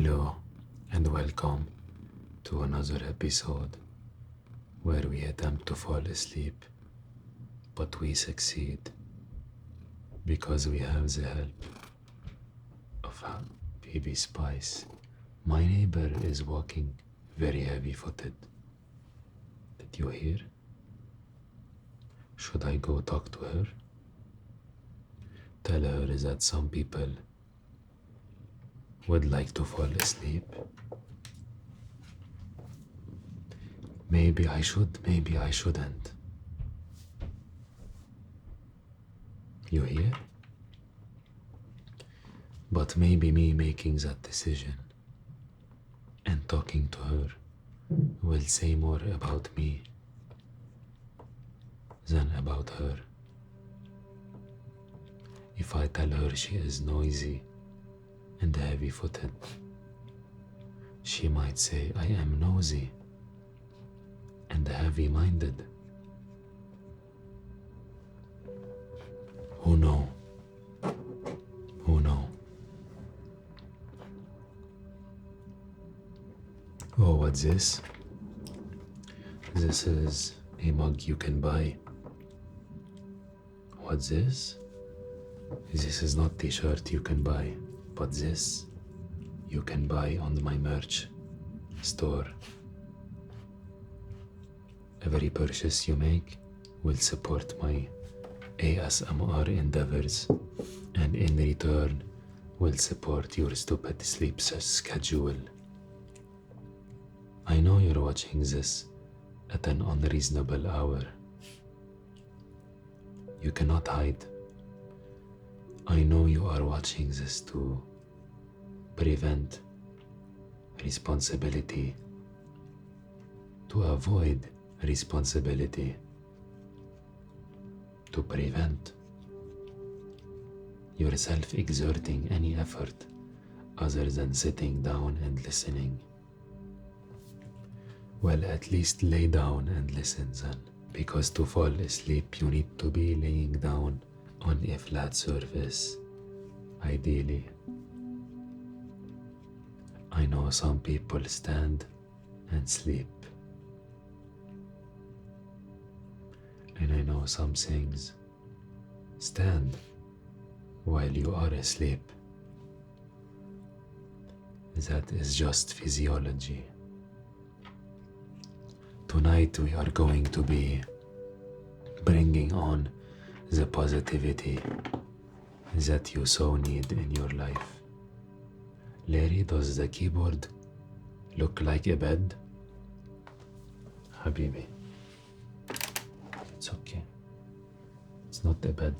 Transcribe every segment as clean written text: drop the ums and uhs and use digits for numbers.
Hello and welcome to another episode where we attempt to fall asleep, but we succeed because we have the help of a baby Spice. My neighbor is walking very heavy footed. Did you hear? Should I go talk to her? Tell her that some people would like to fall asleep. Maybe I should, maybe I shouldn't. You hear? But maybe me making that decision and talking to her will say more about me than about her. If I tell her she is noisy and heavy-footed, she might say I am nosy and heavy-minded. Who know? Who know? Oh, what's this? This is a mug you can buy. What's this? This is not t-shirt you can buy, but this you can buy on my merch store. Every purchase you make will support my ASMR endeavors, and in return will support your stupid sleep schedule. I know you're watching this at an unreasonable hour. You cannot hide. I know you are watching this to prevent responsibility, to avoid responsibility, to prevent yourself exerting any effort other than sitting down and listening. Well, at least lay down and listen then, because to fall asleep you need to be laying down on a flat surface, ideally. I know some people stand and sleep, and I know some things stand while you are asleep. That is just physiology. Tonight we are going to be bringing on the positivity that you so need in your life. Larry, does the keyboard look like a bed? Habibi, it's okay. It's not a bed.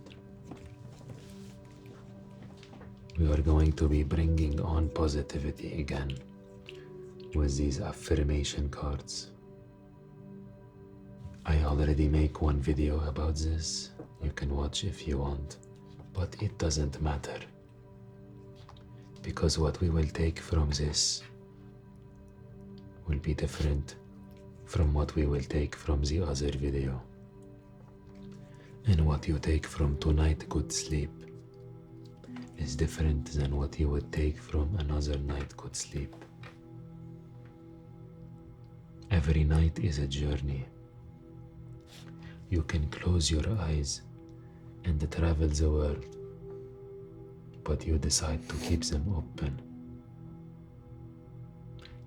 We are going to be bringing on positivity again with these affirmation cards. I already make one video about this. You can watch if you want, but it doesn't matter, because what we will take from this will be different from what we will take from the other video. And what you take from tonight good sleep is different than what you would take from another night good sleep. Every night is a journey. You can close your eyes and travel the world, but you decide to keep them open.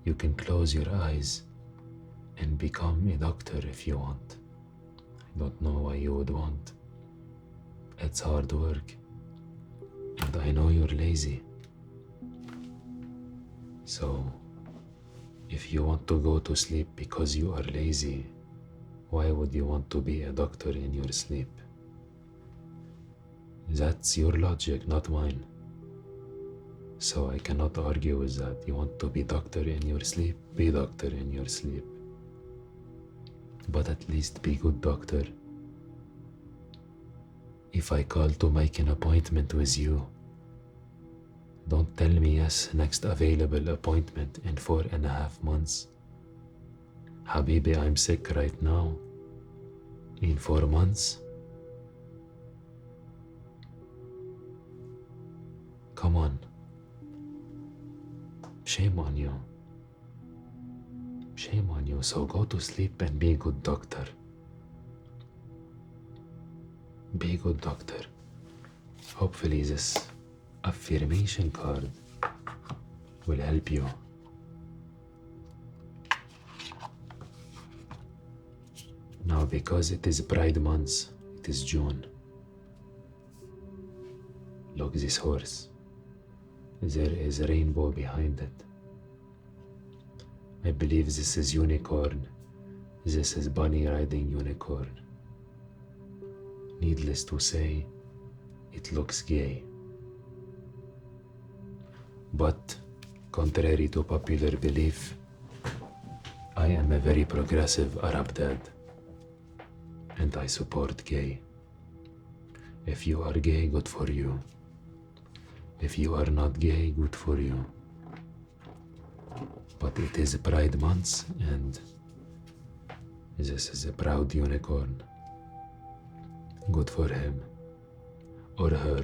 You can close your eyes and become a doctor if you want. I don't know why you would want. It's hard work, and I know you're lazy. So, if you want to go to sleep because you are lazy, why would you want to be a doctor in your sleep? That's your logic, not mine. So I cannot argue with that. You want to be doctor in your sleep? Be doctor in your sleep. But at least be good doctor. If I call to make an appointment with you, don't tell me yes, next available appointment in 4.5 months. Habibi, I'm sick right now. In 4 months? Come on. Shame on you. Shame on you. So go to sleep and be a good doctor. Be a good doctor. Hopefully this affirmation card will help you. Now, because it is Pride Month, it is June. Look, this horse. There is a rainbow behind it. I believe this is unicorn. This is bunny riding unicorn. Needless to say, it looks gay. But, contrary to popular belief, I am a very progressive Arab dad. And I support gay. If you are gay, good for you. If you are not gay, good for you. But it is Pride Month and this is a proud unicorn. Good for him or her.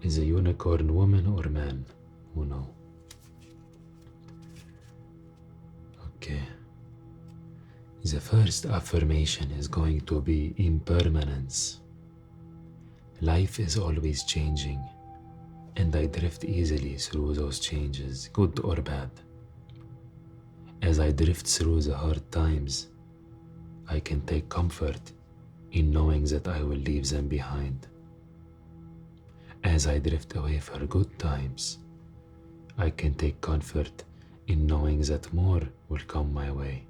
Is a unicorn woman or man? Who knows? Okay. The first affirmation is going to be impermanence. Life is always changing, and I drift easily through those changes, good or bad. As I drift through the hard times, I can take comfort in knowing that I will leave them behind. As I drift away for good times, I can take comfort in knowing that more will come my way.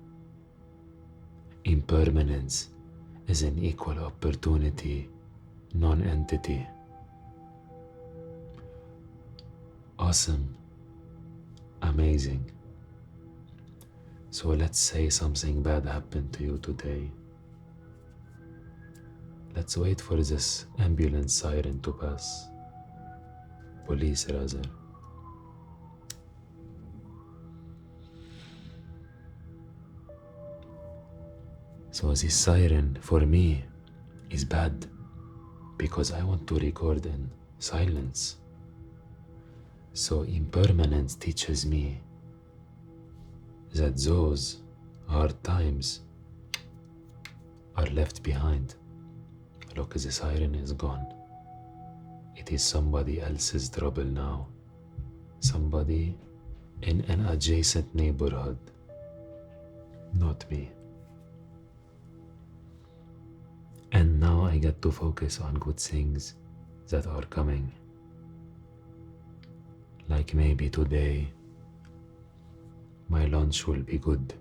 Impermanence is an equal opportunity non-entity. Awesome. Amazing. So let's say something bad happened to you today. Let's wait for this ambulance siren to pass. Police rather. So this siren for me is bad because I want to record in silence. So impermanence teaches me that those hard times are left behind. Look, the siren is gone. It is somebody else's trouble now. Somebody in an adjacent neighborhood. Not me. And now I get to focus on good things that are coming. Like maybe today, my lunch will be good.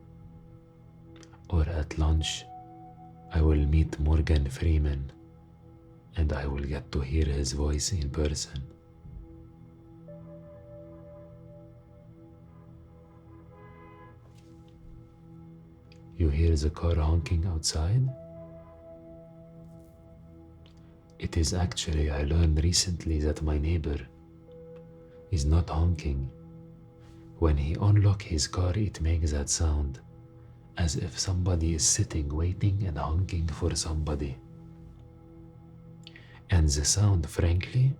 Or at lunch, I will meet Morgan Freeman and I will get to hear his voice in person. You hear the car honking outside? It is actually, I learned recently that my neighbor is not honking. When he unlocks his car, it makes that sound, as if somebody is sitting, waiting and honking for somebody. And the sound, frankly,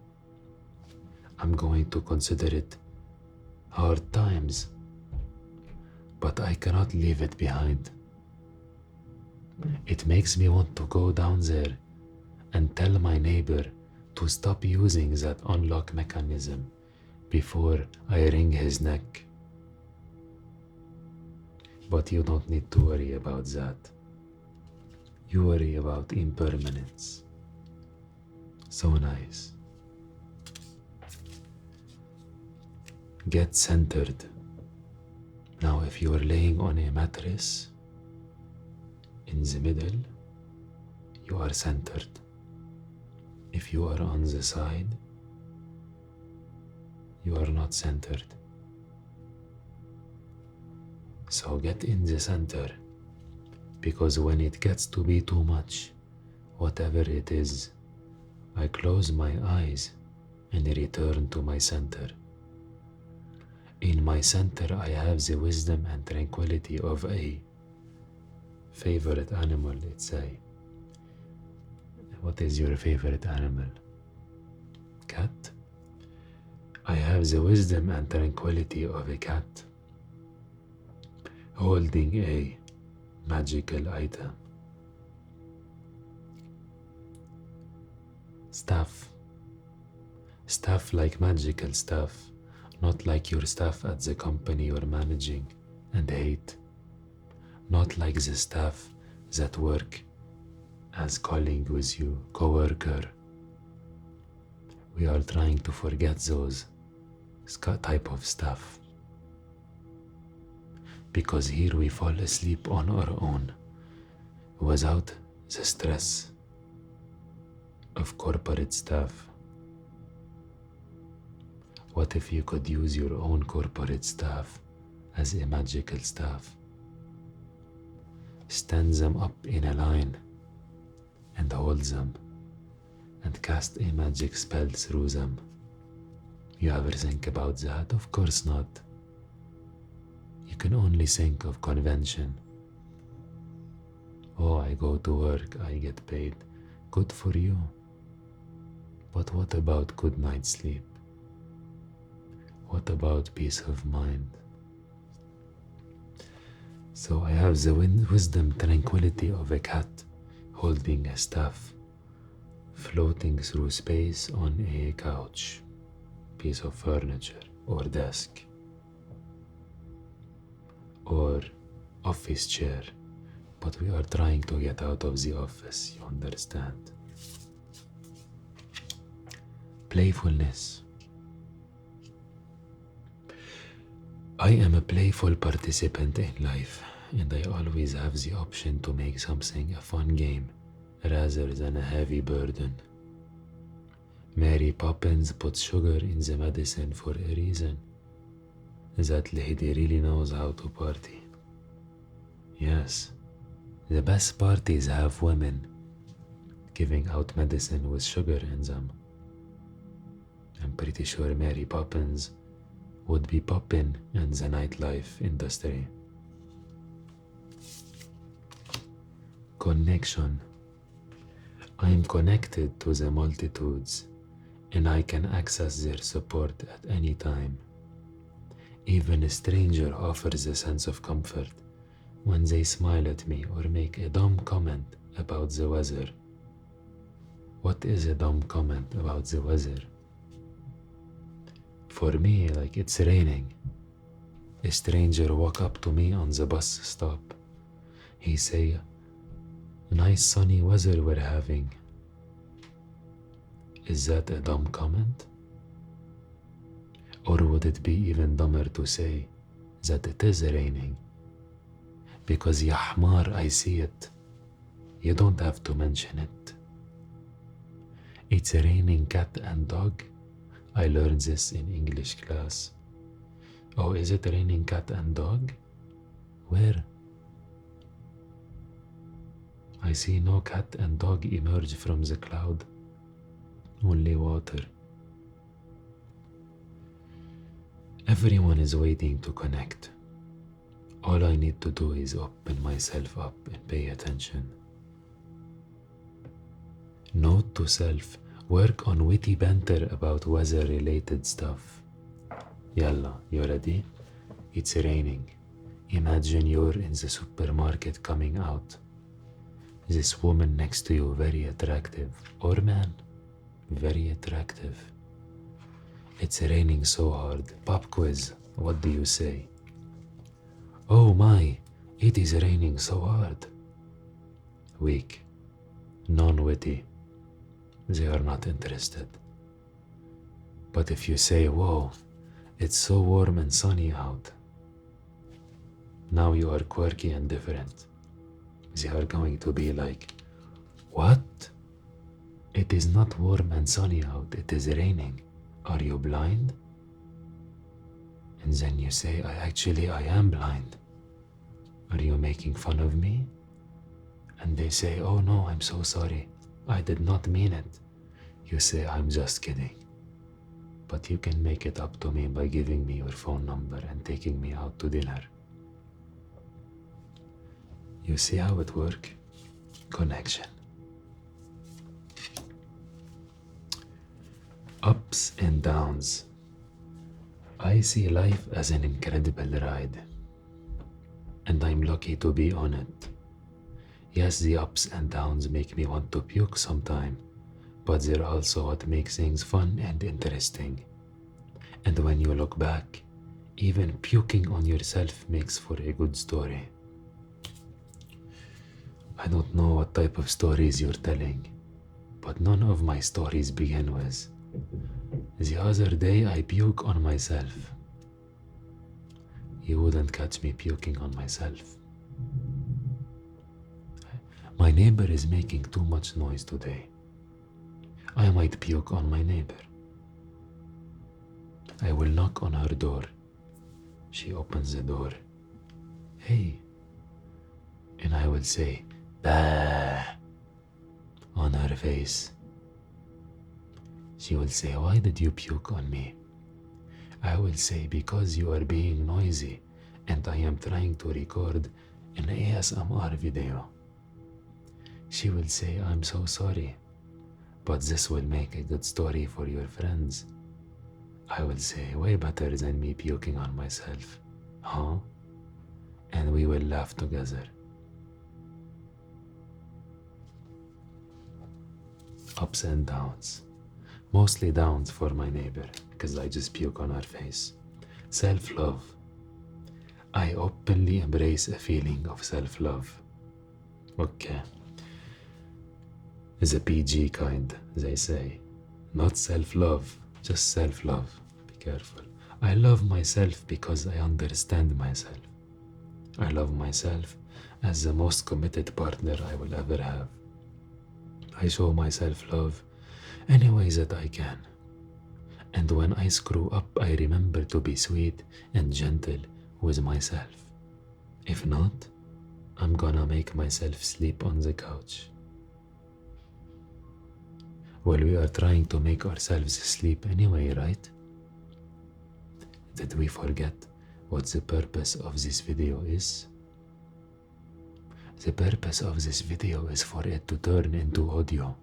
I'm going to consider it hard times, but I cannot leave it behind. It makes me want to go down there and tell my neighbor to stop using that unlock mechanism before I wring his neck. But you don't need to worry about that. You worry about impermanence. So nice. Get centered. Now, if you are laying on a mattress in the middle, you are centered. If you are on the side, you are not centered. So get in the center, because when it gets to be too much, whatever it is, I close my eyes and return to my center. In my center, I have the wisdom and tranquility of a favorite animal, let's say. What is your favorite animal? Cat? I have the wisdom and tranquility of a cat holding a magical item. Stuff. Stuff like magical stuff, not like your stuff at the company you're managing and hate. Not like the staff that work as colleague with you, co-worker. We are trying to forget those type of stuff. Because here we fall asleep on our own, without the stress of corporate staff. What if you could use your own corporate staff as a magical staff? Stand them up in a line and hold them and cast a magic spell through them. You ever think about that? Of course not. You can only think of convention. Oh, I go to work, I get paid. Good for you. But what about good night's sleep? What about peace of mind? So I have the wisdom, tranquility of a cat holding a staff, floating through space on a couch, piece of furniture, or desk, or office chair. But we are trying to get out of the office, you understand? Playfulness. I am a playful participant in life, and I always have the option to make something a fun game rather than a heavy burden. Mary Poppins put sugar in the medicine for a reason. That lady really knows how to party. Yes, the best parties have women giving out medicine with sugar in them. I'm pretty sure Mary Poppins would be poppin' in the nightlife industry. Connection. I am connected to the multitudes, and I can access their support at any time. Even a stranger offers a sense of comfort when they smile at me or make a dumb comment about the weather. What is a dumb comment about the weather? For me, like it's raining. A stranger walk up to me on the bus stop. He say, "Nice sunny weather we're having." Is that a dumb comment? Or would it be even dumber to say that it is raining? Because ya hmar, I see it. You don't have to mention it. It's raining cat and dog. I learned this in English class. Oh, is it raining cat and dog? Where? I see no cat and dog emerge from the cloud. Only water. Everyone is waiting to connect. All I need to do is open myself up and pay attention. Note to self, work on witty banter about weather-related stuff. Yalla, you ready? It's raining. Imagine you're in the supermarket coming out. This woman next to you, very attractive. Or man, very attractive. It's raining so hard. Pop quiz, what do you say? Oh my, it is raining so hard. Weak, non-witty. They are not interested. But if you say, whoa, it's so warm and sunny out, now you are quirky and different. They are going to be like, what? It is not warm and sunny out, it is raining. Are you blind? And then you say, I am blind. Are you making fun of me? And they say, oh no, I'm so sorry. I did not mean it. You say, I'm just kidding. But you can make it up to me by giving me your phone number and taking me out to dinner. You see how it works? Connection. Ups and downs. I see life as an incredible ride, and I'm lucky to be on it. Yes, the ups and downs make me want to puke sometime, but they're also what makes things fun and interesting. And when you look back, even puking on yourself makes for a good story. I don't know what type of stories you're telling, but none of my stories begin with, "The other day I puke on myself." You wouldn't catch me puking on myself. My neighbor is making too much noise today. I might puke on my neighbor. I will knock on her door. She opens the door. "Hey." And I will say, "Bah," on her face. She will say, "Why did you puke on me?" I will say, "Because you are being noisy and I am trying to record an ASMR video." She will say, "I'm so sorry, but this will make a good story for your friends." I will say, "Way better than me puking on myself, huh?" And we will laugh together. Ups and downs. Mostly downs for my neighbor, because I just puke on her face. Self-love. I openly embrace a feeling of self-love. Okay. The PG kind, they say. Not self-love, just self-love. Be careful. I love myself because I understand myself. I love myself as the most committed partner I will ever have. I show myself love any way that I can. And when I screw up, I remember to be sweet and gentle with myself. If not, I'm gonna make myself sleep on the couch. Well, we are trying to make ourselves sleep anyway, right? Did we forget what the purpose of this video is? The purpose of this video is for it to turn into audio,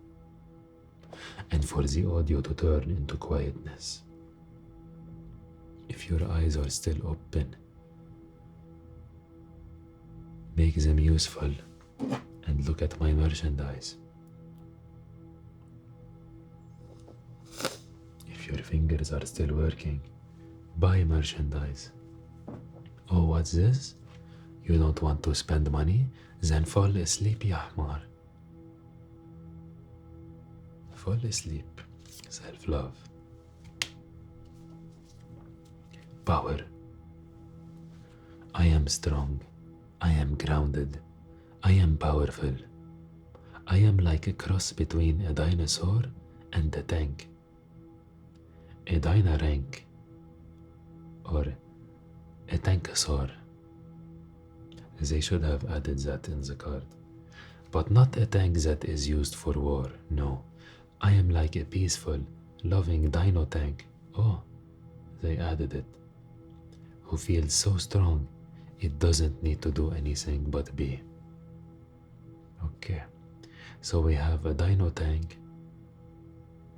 and for the audio to turn into quietness. If your eyes are still open, make them useful and look at my merchandise. If your fingers are still working, buy merchandise. Oh, what's this? You don't want to spend money? Then fall asleep, ya Ahmar. Fall asleep. Self-love. Power. I am strong. I am grounded. I am powerful. I am like a cross between a dinosaur and a tank. A dinorank. Or a tankosaur. They should have added that in the card. But not a tank that is used for war, no. I am like a peaceful, loving dino tank. Oh, they added it. Who feels so strong, it doesn't need to do anything but be. Okay, so we have a dino tank,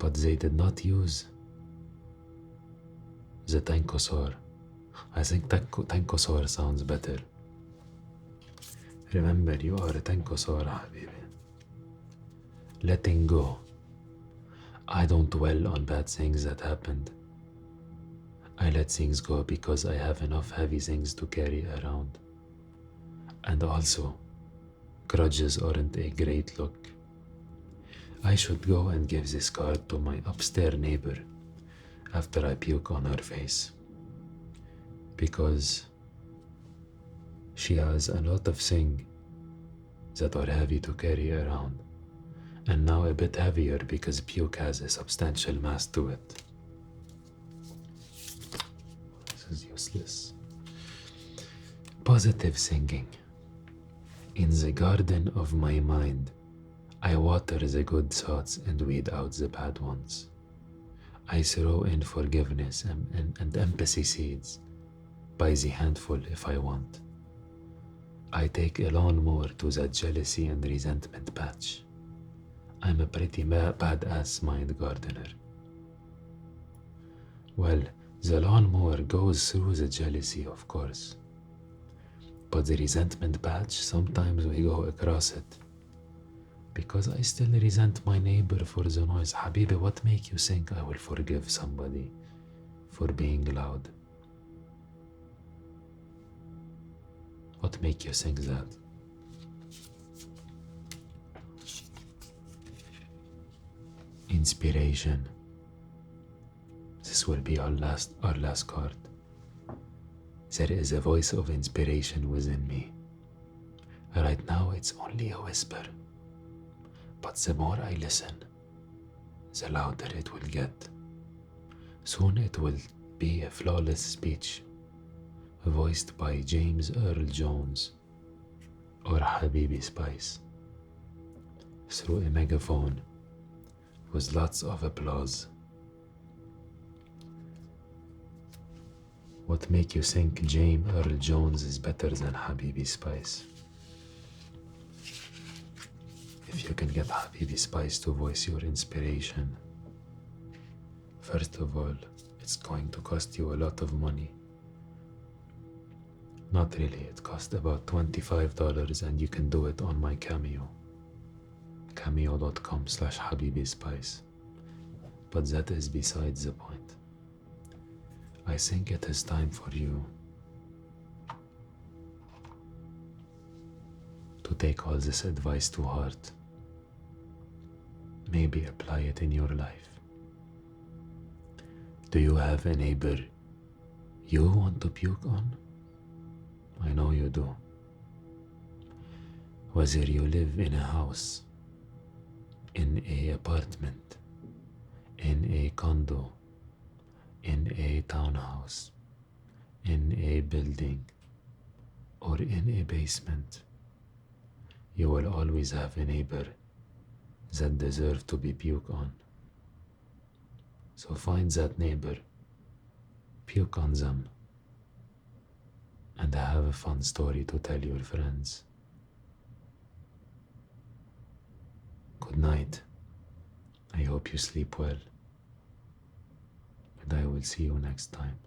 but they did not use the tankosaur. I think tankosaur sounds better. Remember, you are a tankosaur, habibi. Letting go. I don't dwell on bad things that happened. I let things go because I have enough heavy things to carry around. And also, grudges aren't a great look. I should go and give this card to my upstairs neighbor after I puke on her face. Because she has a lot of things that are heavy to carry around, and now a bit heavier because puke has a substantial mass to it. This is useless. Positive thinking. In the garden of my mind, I water the good thoughts and weed out the bad ones. I throw in forgiveness and empathy seeds by the handful if I want. I take a lawnmower to that jealousy and resentment patch. I'm a pretty badass mind gardener. Well, The lawnmower goes through the jealousy, of course, but the resentment patch, sometimes we go across it. Because I still resent my neighbor for the noise. Habibi, what make you think I will forgive somebody for being loud? What make you think that? Inspiration. This will be our last card. There is a voice of inspiration within me. Right now it's only a whisper. But the more I listen, the louder it will get. Soon it will be a flawless speech, voiced by James Earl Jones or Habibi Spice, through a megaphone with lots of applause. What make you think James Earl Jones is better than Habibi Spice? If you can get Habibi Spice to voice your inspiration, first of all, it's going to cost you a lot of money. Not really, it costs about $25 and you can do it on my Cameo. Cameo.com/HabibiSpice. But that is besides the point. I think it is time for you to take all this advice to heart. Maybe apply it in your life. Do you have a neighbor you want to puke on? I know you do. Whether you live in a house, in an apartment, in a condo, in a townhouse, in a building, or in a basement, you will always have a neighbor that deserves to be puked on. So find that neighbor, puke on them, and have a fun story to tell your friends. Good night. I hope you sleep well, and I will see you next time.